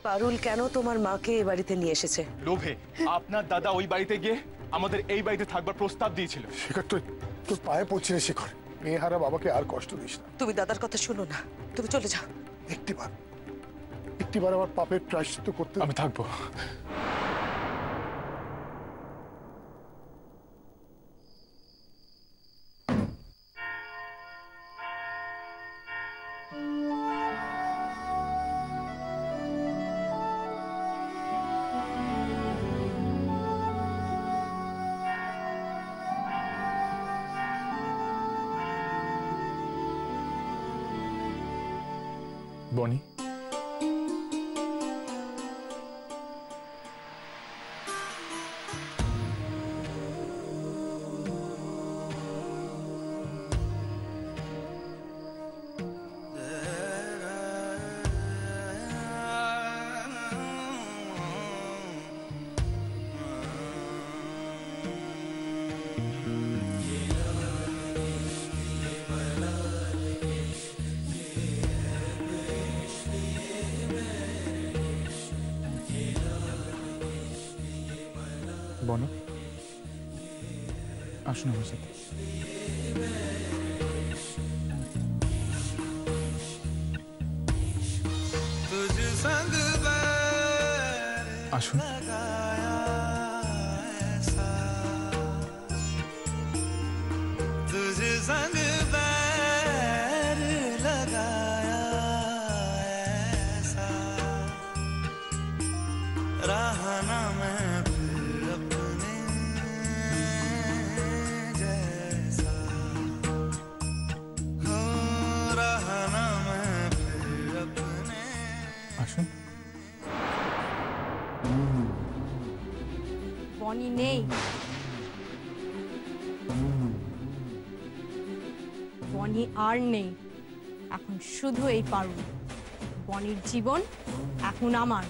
পারুল কেন তোমার মাকে এ বাড়িতে নিয়ে এসেছে? লোভে। আপনার দাদা ওই বাড়িতে গিয়ে আমাদের এই বাড়িতে থাকবার প্রস্তাব দিয়েছিল। শেখর, তোর পায়ে পড়ছে রে শেখর, মেয়েহারা বাবাকে আর কষ্ট দিস না। তুমি দাদার কথা শুনো না, তুমি চলে যাও। একটিবার আমার পাপের প্রায়শ্চিত্ত করতে আমি থাকবো। বনি, বনো, আসুন আমার সাথে। আসুন। আসুন। বনি নেই, বনি আর নেই, এখন শুধু এই পারুল। বনির জীবন এখন আমার,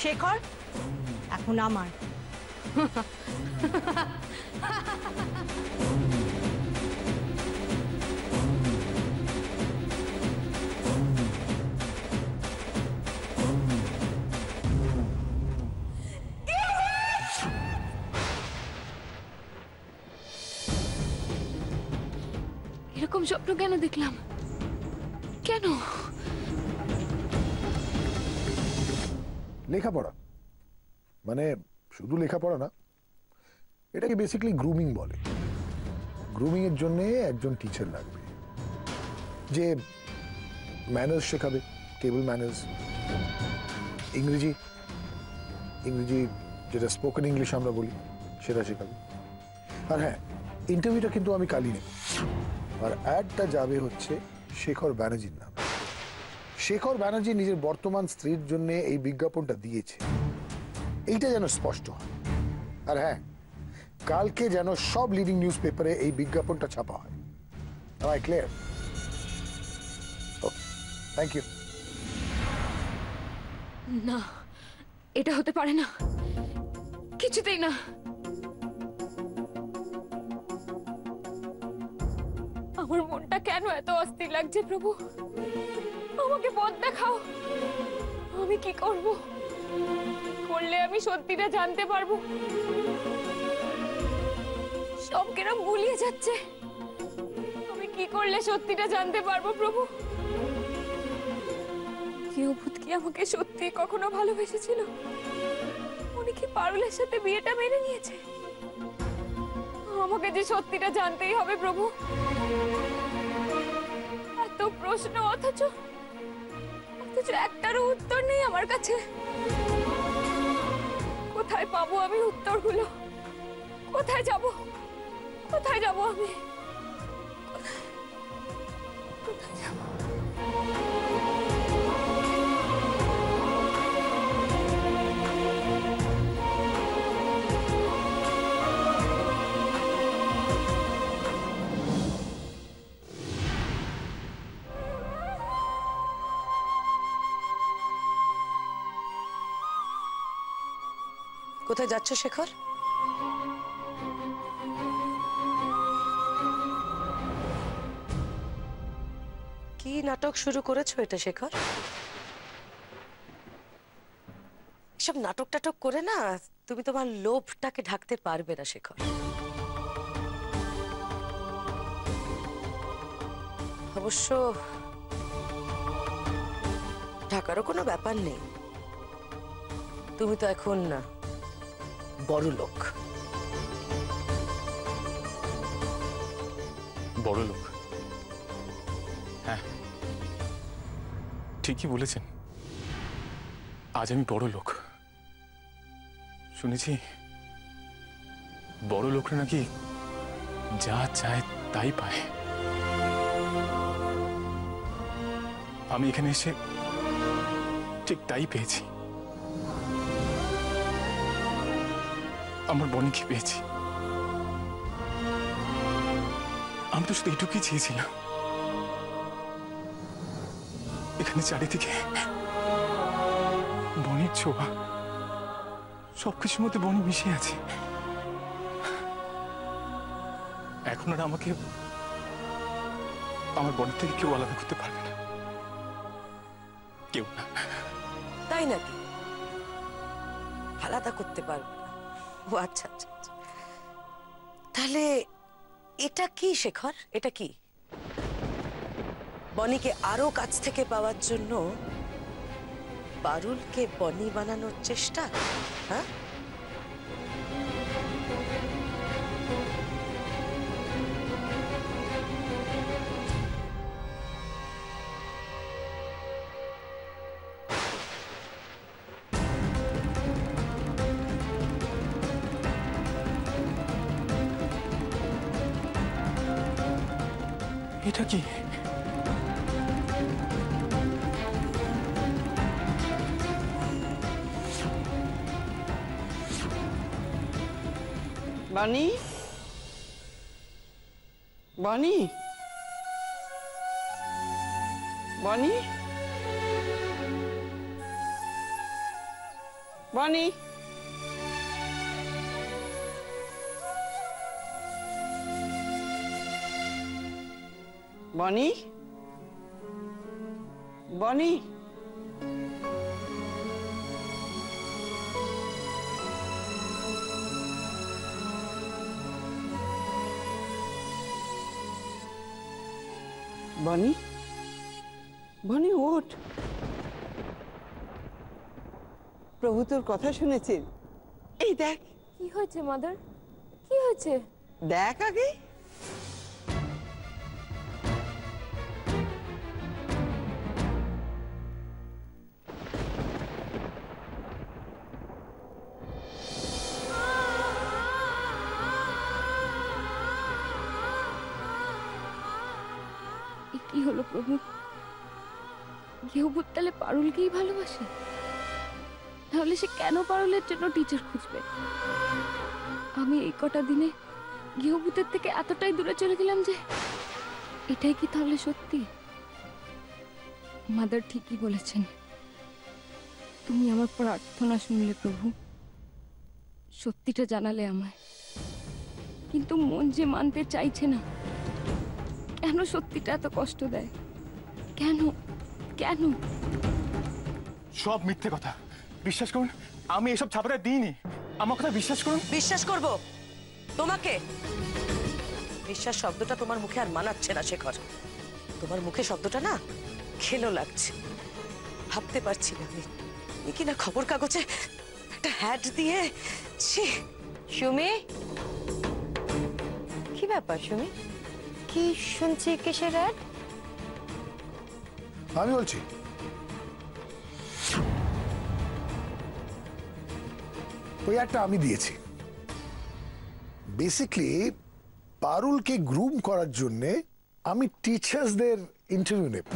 শেখর এখন আমার। এরকম স্বপ্ন কেন দেখলাম? কেন? লেখাপড়া মানে শুধু লেখাপড়া না, এটাকে বেসিক্যালি গ্রুমিং বলে। গ্রুমিং এর জন্য একজন টিচার লাগবে যে ম্যানার্স শেখাবে, টেবল ম্যানার্স, ইংরেজি যেটা স্পোকেন ইংলিশ আমরা বলি সেটা শেখাবে। আর হ্যাঁ, ইন্টারভিউটা কিন্তু আমি কালই নেব। আর অ্যাডটা যাবে হচ্ছে শেখর ব্যানার্জির নাম। শেখর ব্যানার্জি নিজের বর্তমান স্ত্রীর জন্য এই বিজ্ঞাপনটা দিয়েছে, এইটা যেন স্পষ্ট হয়। আর হ্যাঁ, কালকে যেন সব লিডিং নিউজ পেপারে এই বিজ্ঞাপনটা ছাপা হয়। Am I clear? Oh, thank you. না, এটা হতে পারে না, কিছুতেই না। আমার মনটা কেন এত অস্থির লাগছে প্রভু? আমাকে পথ দেখাও। আমি কি করব? করলে আমি সত্যিটা জানতে পারবো? সব কেরম গুলিয়ে যাচ্ছে। আমি কি করলে সত্যিটা জানতে পারবো প্রভু? কেউ ভূত কি আমাকে সত্যি কখনো ভালোবেসেছিল? উনি কি পারুলের সাথে বিয়েটা মেনে নিয়েছে? আমাকে যে সত্যিটা জানতেই হবে প্রভু। এত প্রশ্ন অথচ একটারও উত্তর নেই আমার কাছে। কোথায় পাবো আমি উত্তরগুলো? কোথায় যাব? কোথায় যাব আমি? কোথায় যাব? কোথায় যাচ্ছ শেখর? কি নাটক শুরু করেছো এটা শেখর? এসব নাটক টাটক করে না তুমি তোমার লোভটাকে ঢাকতে পারবে না শেখর। অবশ্য ঢাকারও কোনো ব্যাপার নেই, তুমি তো এখন না বড় লোক। বড় লোক? হ্যাঁ, ঠিকই বলেছেন, আজ আমি বড় লোক। শুনেছি বড় লোকরা নাকি যা চায় তাই পায়। আমি এখানে এসে ঠিক তাই পেয়েছি। আমার বনিকে পেয়েছি। আমি তো শুধু এটুকুই চেয়েছিলাম, এখানে চারিদিকে বনির ছোঁয়া, সবকিছুর মধ্যে বনি মিশে আছে। এখন আর আমাকে আমার বনের থেকে কেউ আলাদা করতে পারবে না, কেউ না। তাই নাকি? আলাদা করতে পারবে না? ও আচ্ছা আচ্ছা আচ্ছা। তাহলে এটা কি শেখর? এটা কি বনিকে আরো কাছ থেকে পাওয়ার জন্য পারুলকে বনি বানানোর চেষ্টা? হ্যাঁ, এটা কি? বানি, বানি, বানি, বানি, বানি, বানি, বানি, বানি ওঠ। প্রভু তোর কথা শুনেছেন। এই দেখ, কি হয়েছে মাদার? কি হয়েছে? দেখ আগে। এ কি হলো প্রভু? গৃহভূত তাহলে পারুলকেই ভালোবাসে? তাহলে সে কেন পারুলের জন্য টিচার খুঁজবে? আমি এই কটা দিনে গৃহভূতের থেকে এতটাই দূরে চলে গেলাম যে এটাই কি তাহলে সত্যি? মাদার ঠিকই বলেছেন, তুমি আমার প্রার্থনা শুনলে প্রভু, সত্যিটা জানালে আমায়। কিন্তু মন যে মানতে চাইছে না। কেন সত্যিটা এত কষ্ট দেয়? কেন কেন? সব মিথ্যে কথা, বিশ্বাস করুন। আমি এসব ছাপাটা দিইনি, আমার কথা বিশ্বাস করুন। বিশ্বাস করব তোমাকে? বিশ্বাস শব্দটা তোমার মুখে আর মানাচ্ছে না শেখর। তোমার মুখে শব্দটা না খেলো লাগছে। ভাবতে পারছি না আমি এ কিনা খবর কাগজে একটা হ্যাড দিয়ে। ছি! সুমি, কি ব্যাপার সুমি? কি শুনছি কিসের অ্যাড? আমি বলছি, ওই একটা আমি দিয়েছি। বেসিক্যালি পারুলকে গ্রুম করার জন্য আমি টিচার্সদের ইন্টারভিউ নেব,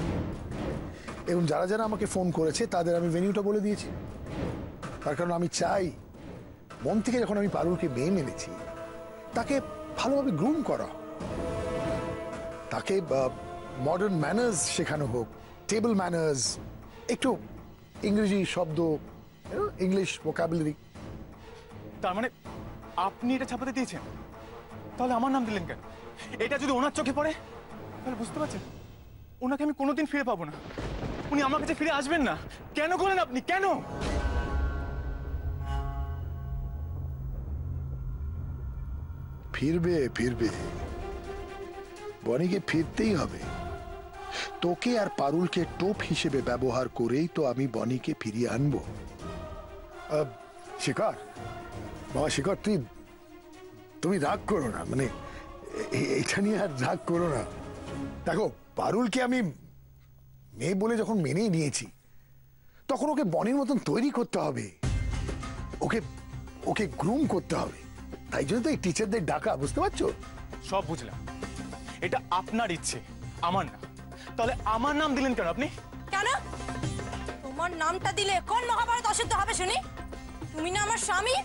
এবং যারা যারা আমাকে ফোন করেছে তাদের আমি ভেনিউটা বলে দিয়েছি। তার কারণ আমি চাই মন থেকে যখন আমি পারুলকে মেয়ে মেনেছি তাকে ভালোভাবে গ্রুম করা, তাকে মডার্ন ম্যানার্স শেখানো হোক, টেবল ম্যানার্স, একটু ইংরেজি শব্দ, ইংলিশ ভোকাবুলারি। তার মানে আপনি এটা ছাপাতে দিয়েছেন? তাহলে আমার নাম দিলেন কেন? এটা যদি ওনার চোখে পড়ে তাহলে বুঝতে পারছেন ওনাকে আমি কোনোদিন ফিরে পাবো না। উনি আমার কাছে ফিরে আসবেন না। কেন করেন আপনি? কেন? ফিরবে ফিরবে, বনিকে ফিরতেই হবে। তোকে আর পারুলকে টোপ হিসেবে ব্যবহার করেই তো আমি বনিকে ফিরিয়ে আনবো। শেখর, বাবা শেখর, তুমি রাগ করো না, মানে এটা নিয়ে আর রাগ করো না। দেখো, পারুলকে আমি মেয়ে বলে যখন মেনেই নিয়েছি, তখন ওকে বনির মতন তৈরি করতে হবে, ওকে ওকে গ্রুম করতে হবে। তাই জন্য তো এই টিচারদের ডাকা, বুঝতে পারছো? সব বুঝলাম, এটা আপনার ইচ্ছে, আমার না। তাহলে আমার নাম দিলেন কেন আপনি? কেন তোমার নামটা দিলে কোন মহাভারত অশুদ্ধ হবে শুনি? তুমি না আমার স্বামী।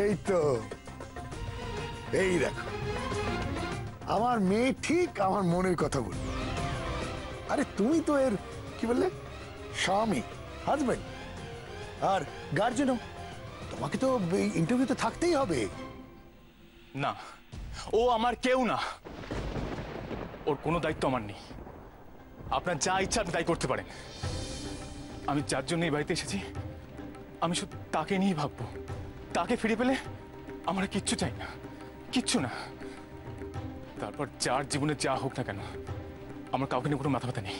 এই তো, এই দেখো, আমার মেয়ে ঠিক আমার মনের কথা বলল। আরে তুমি তো এর কি বললে, স্বামী, হাজবেন্ড আর গার্জেনও। তোমাকে তো ইন্টারভিউতে থাকতেই হবে। না, ও আমার কেউ না, ওর কোনো দায়িত্ব আমার নেই। আপনার যা ইচ্ছা আপনি তাই করতে পারেন। আমি যার জন্য এই বাড়িতে এসেছি, আমি শুধু তাকে নিয়েই ভাববো। তাকে ফিরে পেলে আমার কিচ্ছু চাই না, কিচ্ছু না। তারপর যার জীবনে যা হোক না কেন, আমার কাউকে নিয়ে কোনো মাথা ব্যথা নেই।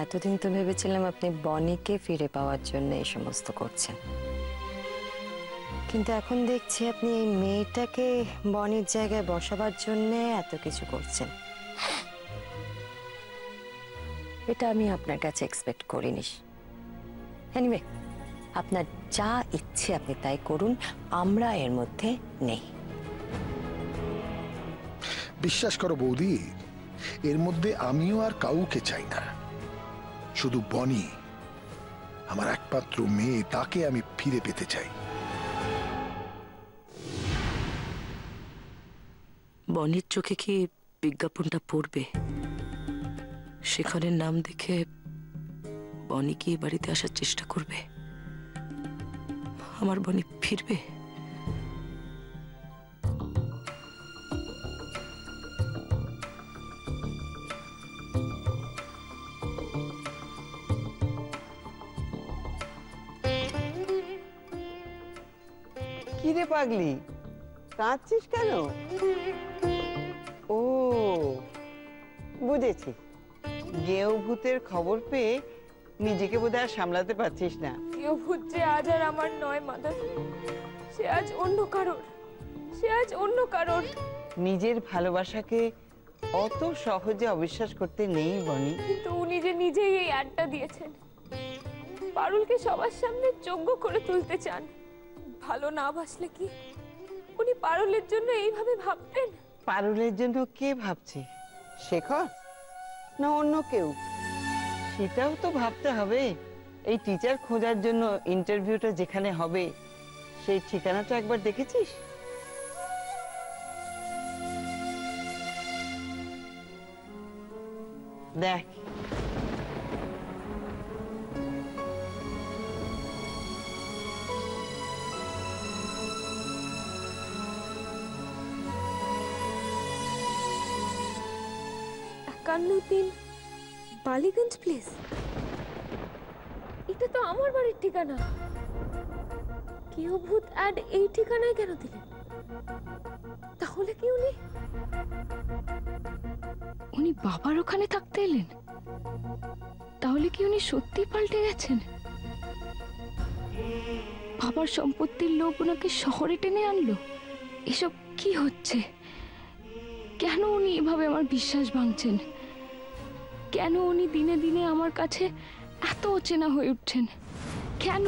এতদিন তো ভেবেছিলাম আপনি বনিকে ফিরে পাওয়ার জন্য এই সমস্ত করছেন, কিন্তু এখন দেখছি আপনি এই মেয়েটাকে বনির জায়গায় বসাবার জন্য এত কিছু করছেন। এটা আমি আপনার কাছে এক্সপেক্ট করিনি। এনিওয়ে, আপনার যা ইচ্ছে আপনি তাই করুন, আমরা এর মধ্যে নেই। বিশ্বাস করো বৌদি, এর মধ্যে আমিও আর কাউকে চাই না। শুধু বনি, আমার একমাত্র মেয়ে, তাকে আমি ফিরে পেতে চাই। বনির চোখে কি বিজ্ঞাপনটা পড়বে? শেখরের নাম দেখে বনি কি বাড়িতে আসার চেষ্টা করবে? আমার বনি ফিরবে? কি রে পাগলি, কাঁদছিস কেন? ও বুঝেছি, গেও ভূতের খবর পেয়ে নিজেকে বোধহয় আর সামলাতে পারছিস না। কেউ ভূত যে আজ আর আমার নয় মাদার, সে আজ অন্য কারোর, সে আজ অন্য কারোর। নিজের ভালোবাসাকে অত সহজে অবিশ্বাস করতে নেই বনি। কিন্তু উনি যে নিজেই এই অ্যাডটা দিয়েছেন, পারুলকে সবার সামনে যোগ্য করে তুলতে চান। ভালো না বাসলে কি উনি পারুলের জন্য এইভাবে ভাবতেন? পারুলের জন্য কে ভাবছে? শেখর না অন্য কেউ? সেটাও তো ভাবতে হবে। এই টিচার খোঁজার জন্য ইন্টারভিউটা যেখানে হবে, সেই ঠিকানাটা একবার দেখেছিস? দেখ, কান্নুদ্দিন বালিগঞ্জ প্লেস, এটা তো আমার বাড়ির ঠিকানা। কেউ ভূত অ্যাড এই ঠিকানায় কেন দিলেন? তাহলে কি উনি বাবার ওখানে থাকতে এলেন? তাহলে কি উনি সত্যি পাল্টে গেছেন? বাবার সম্পত্তির লোভ ওনাকে শহরে টেনে আনলো? এসব কি হচ্ছে? কেন উনি এভাবে আমার বিশ্বাস ভাঙছেন? কেন উনি দিনে দিনে আমার কাছে এত অচেনা হয়ে উঠছেন? কেন?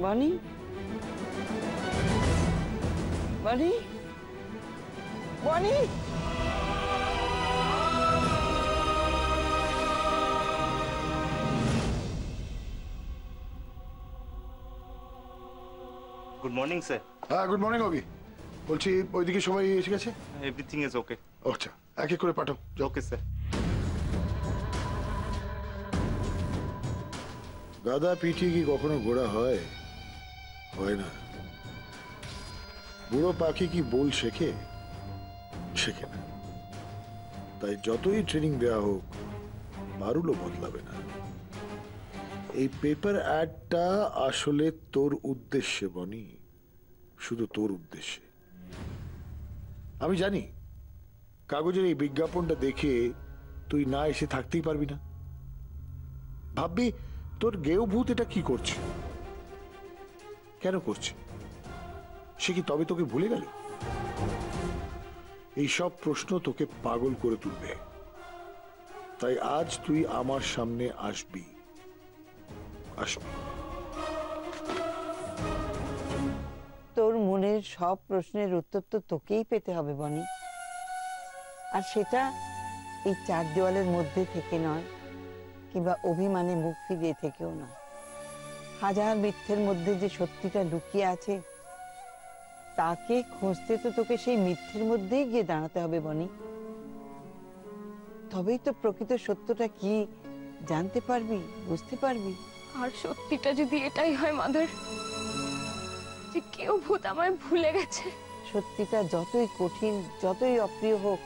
বনি, বনি, বনি, গুড মর্নিং স্যার। হ্যাঁ, গুড মর্নিং অভি। বলছি ওইদিকে সবাই এসে গেছে? Everything is okay. আচ্ছা, এক এক করে পাঠাও। Okay sir. গাদা পিঠিয়ে কি কখনো ঘোড়া হয়? হয় না। বুড়ো পাখি কি বোল শেখে? শেখে না। তাই যতই ট্রেনিং দেওয়া হোক, পারুলও বদলাবে না। এই পেপার অ্যাডটা আসলে তোর উদ্দেশ্যে বনি, শুধু তোর উদ্দেশ্যে। আমি জানি কাগজের এই বিজ্ঞাপনটা দেখে তুই না এসে থাকতেই পারবি না। ভাববি তোর গেও ভূত এটা কি করছে, কেন করছে? সে কি তবে তোকে ভুলে গেল? এই সব প্রশ্ন তোকে পাগল করে তুলবে। তাই আজ তুই আমার সামনে আসবি। আসবি। তোর মনের সব প্রশ্নের উত্তর তো তোকেই পেতে হবে বনি। আর সেটা এই চার দেওয়ালের মধ্যে থেকে নয়, কিংবা অভিমানে মুখ ফিরিয়ে থেকেও নয়। হাজার মিথ্যের মধ্যে যে সত্যিটা লুকিয়ে আছে, তাকে খুঁজতে তো তোকে সেই মিথ্যের মধ্যেই গিয়ে দাঁড়াতে হবে বনি। তবেই তো প্রকৃত সত্যটা কি জানতে পারবি, বুঝতে পারবি। আর সত্যিটা যদি এটাই হয় মাদার, যে কেউ ভূত আমায় ভুলে গেছে, সত্যিটা যতই কঠিন, যতই অপ্রিয় হোক,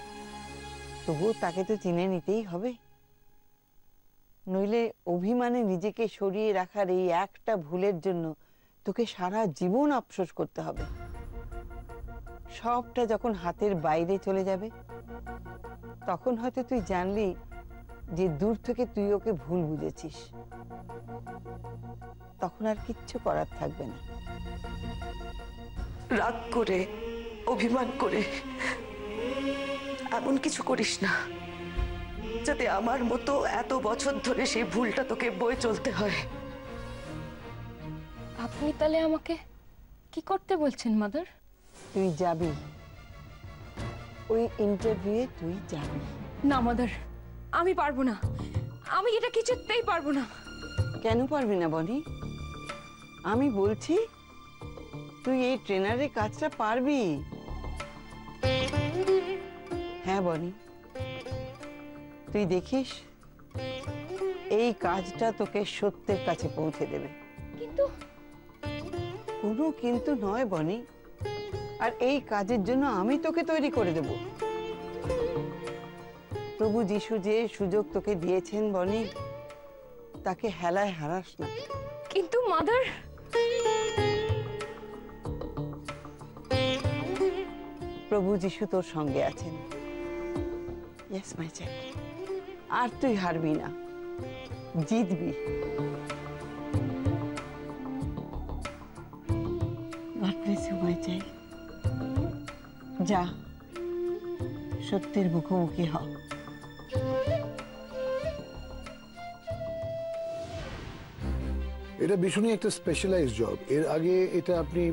তবুও তাকে তো চিনে নিতেই হবে। নইলে অভিমানে নিজেকে সরিয়ে রাখার এই একটা ভুলের জন্য তোকে সারা জীবন আফসোস করতে হবে। সবটা যখন হাতের বাইরে চলে যাবে, তখন হয়তো তুই জানলি যে দূর থেকে তুই ওকে ভুল বুঝেছিস। তখন আর কিচ্ছু করার থাকবে না। রাগ করে, অভিমান করে এমন কিছু করিস না যাতে আমার মতো এত বছর ধরে সেই ভুলটা তোকে বয়ে চলতে হয়। আপনি তাহলে আমাকে কি করতে বলছেন মাদার? তুই যাবি, ওই ইন্টারভিউয়ে তুই যাবি। না মাদার, আমি পারবো না। আমি এটা কিছুতেই পারবো না। কেন পারবি না বনি? আমি বলছি তুই এই ট্রেনারের কাজটা পারবি। হ্যাঁ বনি, তুই দেখিস এই কাজটা তোকে সত্যের কাছে পৌঁছে দেবে। কিন্তু কোনো কিন্তু নয় বনি। আর এই কাজের জন্য আমি তোকে তৈরি করে দেব। প্রভু যিশু যে সুযোগ তোকে দিয়েছেন বনি, তাকে হেলায় হারাস না। কিন্তু মাদার, প্রভু যিশু তোর সঙ্গে আছেন। Yes my child. আর তুই হারবি না, জিতবি। God bless you my child. যা, সত্যের মুখোমুখি হ। এটা ভীষণই একটা স্পেশালাইজ জব। এর আগে এটা আপনি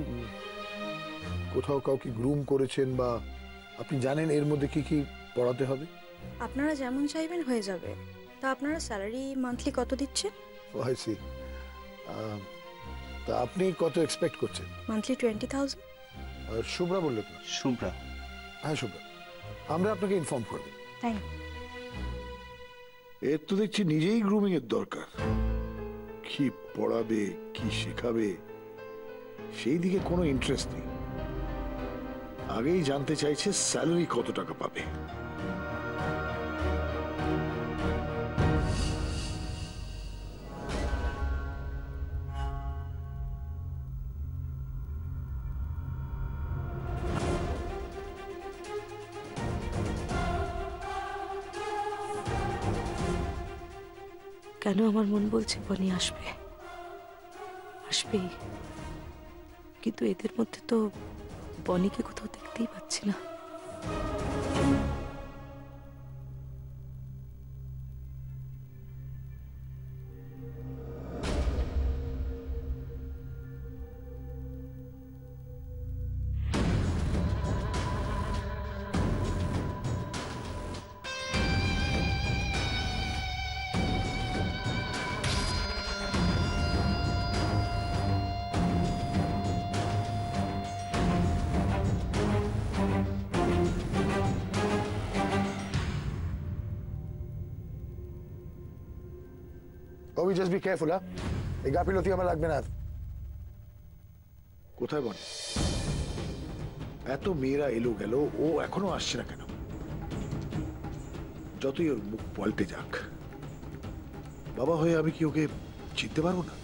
কোথাও কাউকে গ্রুম করেছেন, বা আপনি জানেন এর মধ্যে কি কি পড়াতে হবে? আপনারা যেমন চাইবেন হয়ে যাবে। তা আপনারা স্যালারি মান্থলি কত দিচ্ছেন? I see. তা আপনি কত এক্সপেক্ট করছেন? মান্থলি 20,000। আর শুভ্রা বললেন না? Shubhra. হ্যাঁ শুভ্রা, আমরা আপনাকে ইনফর্ম করব। Thank you. এর তো দেখছি নিজেই গ্রুমিং এর দরকার। কি পড়াবে, কি শেখাবে, সেই দিকে কোনো ইন্টারেস্ট নেই। আগেই জানতে চাইছে স্যালারি কত টাকা পাবে। কেন আমার মন বলছে বনি আসবে, আসবেই, কিন্তু এদের মধ্যে তো বনিকে কোথাও দেখতেই পাচ্ছি না। Bobby, just be careful, huh? এই গাফিলতি আমার লাগবে না। কোথায় বল? এত মেয়েরা এলো গেল, ও এখনো আসছে না কেন? যতই ওর মুখ পাল্টে যাক, বাবা হয়ে আমি কি ওকে চিনতে পারবো না?